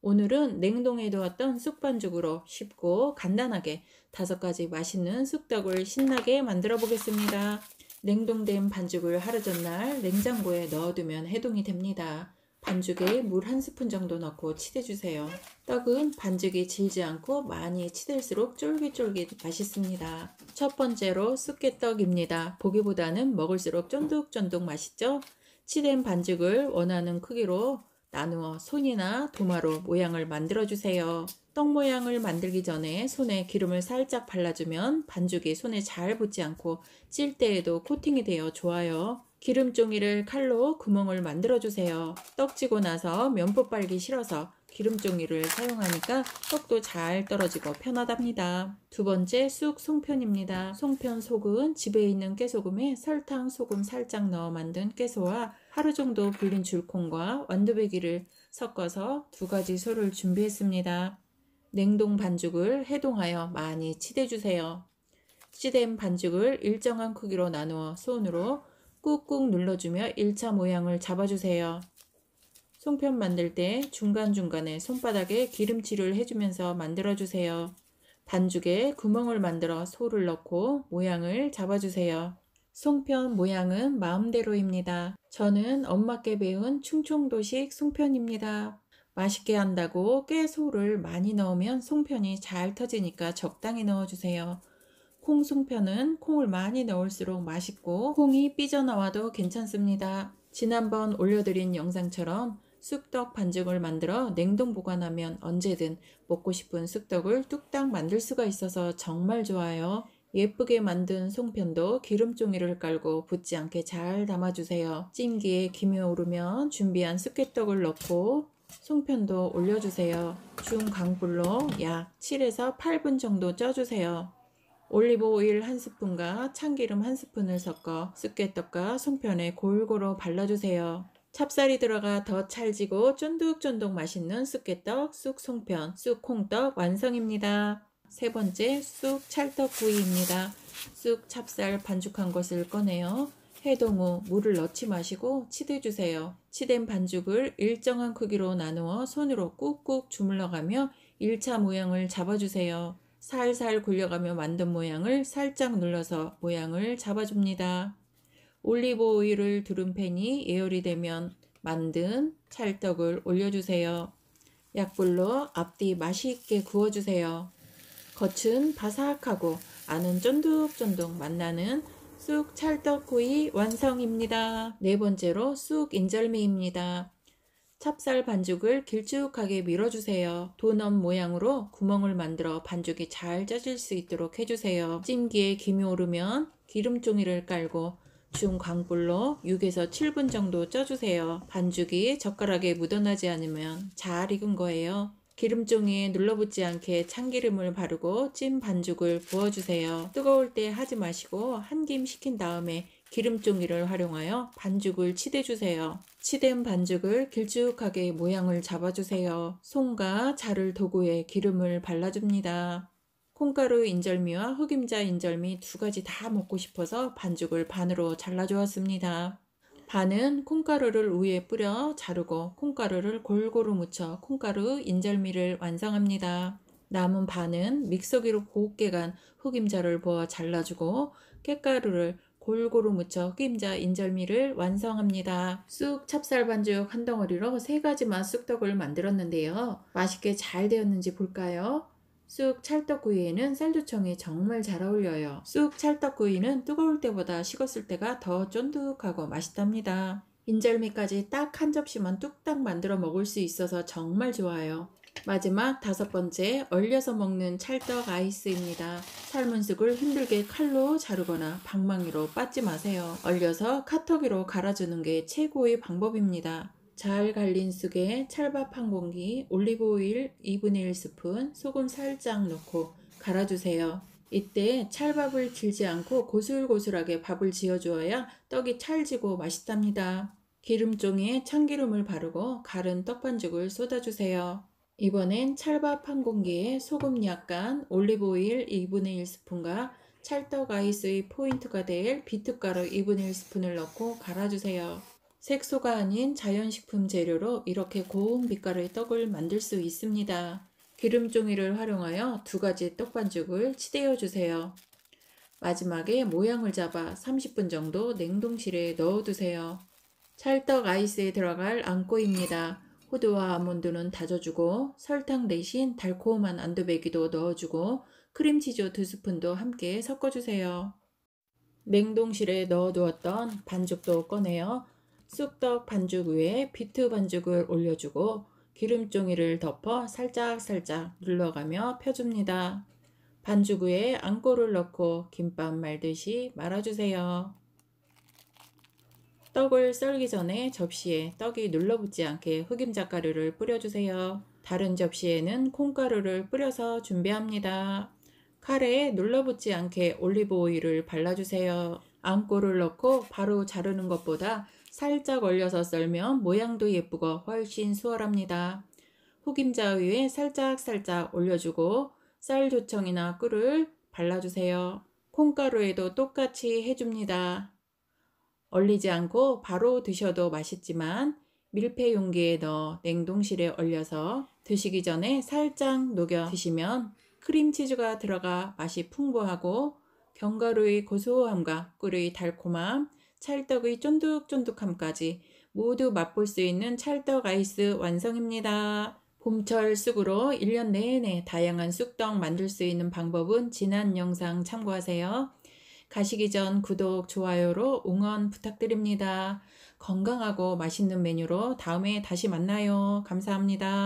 오늘은 냉동해 두었던 쑥반죽으로 쉽고 간단하게 5가지 맛있는 쑥떡을 신나게 만들어 보겠습니다. 냉동된 반죽을 하루 전날 냉장고에 넣어두면 해동이 됩니다. 반죽에 물 1스푼 정도 넣고 치대주세요. 떡은 반죽이 질지 않고 많이 치댈수록 쫄깃쫄깃 맛있습니다. 첫 번째로 쑥개떡입니다. 보기보다는 먹을수록 쫀득쫀득 맛있죠? 치댄 반죽을 원하는 크기로 나누어 손이나 도마로 모양을 만들어 주세요. 떡 모양을 만들기 전에 손에 기름을 살짝 발라주면 반죽이 손에 잘 붙지 않고 찔 때에도 코팅이 되어 좋아요. 기름종이를 칼로 구멍을 만들어 주세요. 떡 찌고 나서 면포 빨기 싫어서 기름종이를 사용하니까 떡도 잘 떨어지고 편하답니다. 두 번째 쑥 송편입니다. 송편 속은 집에 있는 깨소금에 설탕, 소금 살짝 넣어 만든 깨소와 하루 정도 불린 줄콩과 완두배기를 섞어서 2가지 소를 준비했습니다. 냉동 반죽을 해동하여 많이 치대주세요. 치댄 반죽을 일정한 크기로 나누어 손으로 꾹꾹 눌러주며 1차 모양을 잡아주세요. 송편 만들 때 중간중간에 손바닥에 기름칠을 해주면서 만들어주세요. 반죽에 구멍을 만들어 소를 넣고 모양을 잡아주세요. 송편 모양은 마음대로입니다. 저는 엄마께 배운 충청도식 송편입니다. 맛있게 한다고 깨소를 많이 넣으면 송편이 잘 터지니까 적당히 넣어주세요. 콩 송편은 콩을 많이 넣을수록 맛있고 콩이 삐져나와도 괜찮습니다. 지난번 올려드린 영상처럼 쑥떡 반죽을 만들어 냉동 보관하면 언제든 먹고 싶은 쑥떡을 뚝딱 만들 수가 있어서 정말 좋아요. 예쁘게 만든 송편도 기름종이를 깔고 붙지 않게 잘 담아주세요. 찜기에 김이 오르면 준비한 쑥개떡을 넣고 송편도 올려주세요. 중강불로 약 7에서 8분 정도 쪄주세요. 올리브 오일 1스푼과 참기름 1스푼을 섞어 쑥개떡과 송편에 골고루 발라주세요. 찹쌀이 들어가 더 찰지고 쫀득쫀득 맛있는 쑥개떡, 쑥송편, 쑥콩떡 완성입니다. 세 번째 쑥 찰떡구이입니다. 쑥 찹쌀 반죽한 것을 꺼내어 해동 후 물을 넣지 마시고 치대주세요. 치댄 반죽을 일정한 크기로 나누어 손으로 꾹꾹 주물러가며 1차 모양을 잡아주세요. 살살 굴려가며 만든 모양을 살짝 눌러서 모양을 잡아줍니다. 올리브 오일을 두른 팬이 예열이 되면 만든 찰떡을 올려주세요. 약불로 앞뒤 맛있게 구워주세요. 겉은 바삭하고 안은 쫀득쫀득 맛나는 쑥 찰떡구이 완성입니다. 네 번째로 쑥 인절미입니다. 찹쌀 반죽을 길쭉하게 밀어주세요. 도넛 모양으로 구멍을 만들어 반죽이 잘 쪄질 수 있도록 해주세요. 찜기에 김이 오르면 기름종이를 깔고 중강불로 6에서 7분 정도 쪄주세요. 반죽이 젓가락에 묻어나지 않으면 잘 익은 거예요. 기름종이에 눌러붙지 않게 참기름을 바르고 찐 반죽을 부어주세요. 뜨거울 때 하지 마시고 한 김 식힌 다음에 기름종이를 활용하여 반죽을 치대주세요. 치댄 반죽을 길쭉하게 모양을 잡아주세요. 손과 자를 도구에 기름을 발라줍니다. 콩가루 인절미와 흑임자 인절미 2가지 다 먹고 싶어서 반죽을 반으로 잘라주었습니다. 반은 콩가루를 위에 뿌려 자르고 콩가루를 골고루 묻혀 콩가루 인절미를 완성합니다. 남은 반은 믹서기로 곱게 간 흑임자를 부어 잘라주고 깻가루를 골고루 묻혀 흑임자 인절미를 완성합니다. 쑥 찹쌀 반죽 한 덩어리로 3가지 맛 쑥떡을 만들었는데요. 맛있게 잘 되었는지 볼까요? 쑥 찰떡구이에는 쌀조청이 정말 잘 어울려요. 쑥 찰떡구이는 뜨거울 때보다 식었을 때가 더 쫀득하고 맛있답니다. 인절미까지 딱 한 접시만 뚝딱 만들어 먹을 수 있어서 정말 좋아요. 마지막 5번째, 얼려서 먹는 찰떡 아이스입니다. 삶은 쑥을 힘들게 칼로 자르거나 방망이로 빻지 마세요. 얼려서 카터기로 갈아주는 게 최고의 방법입니다. 잘 갈린 쑥에 찰밥 1공기, 올리브 오일 2분의 1스푼, 소금 살짝 넣고 갈아주세요. 이때 찰밥을 길지 않고 고슬고슬하게 밥을 지어주어야 떡이 찰지고 맛있답니다. 기름종이에 참기름을 바르고 갈은 떡반죽을 쏟아주세요. 이번엔 찰밥 1공기에 소금 약간, 올리브 오일 2분의 1스푼과 찰떡 아이스의 포인트가 될 비트가루 2분의 1스푼을 넣고 갈아주세요. 색소가 아닌 자연식품 재료로 이렇게 고운 빛깔의 떡을 만들 수 있습니다. 기름종이를 활용하여 두 가지 떡반죽을 치대어 주세요. 마지막에 모양을 잡아 30분 정도 냉동실에 넣어두세요. 찰떡 아이스에 들어갈 앙꼬입니다. 호두와 아몬드는 다져주고 설탕 대신 달콤한 안두배기도 넣어주고 크림치즈 2스푼도 함께 섞어주세요. 냉동실에 넣어두었던 반죽도 꺼내어 쑥떡 반죽 위에 비트 반죽을 올려주고 기름종이를 덮어 살짝살짝 눌러가며 펴줍니다. 반죽 위에 앙꼬를 넣고 김밥 말듯이 말아주세요. 떡을 썰기 전에 접시에 떡이 눌러붙지 않게 흑임자가루를 뿌려주세요. 다른 접시에는 콩가루를 뿌려서 준비합니다. 카레에 눌러붙지 않게 올리브 오일을 발라주세요. 앙꼬를 넣고 바로 자르는 것보다 살짝 얼려서 썰면 모양도 예쁘고 훨씬 수월합니다. 흑임자 위에 살짝 올려주고 쌀조청이나 꿀을 발라주세요. 콩가루에도 똑같이 해줍니다. 얼리지 않고 바로 드셔도 맛있지만 밀폐 용기에 넣어 냉동실에 얼려서 드시기 전에 살짝 녹여 드시면 크림치즈가 들어가 맛이 풍부하고 견과류의 고소함과 꿀의 달콤함, 찰떡의 쫀득쫀득함까지 모두 맛볼 수 있는 찰떡 아이스 완성입니다. 봄철 쑥으로 1년 내내 다양한 쑥떡 만들 수 있는 방법은 지난 영상 참고하세요. 가시기 전 구독, 좋아요로 응원 부탁드립니다. 건강하고 맛있는 메뉴로 다음에 다시 만나요. 감사합니다.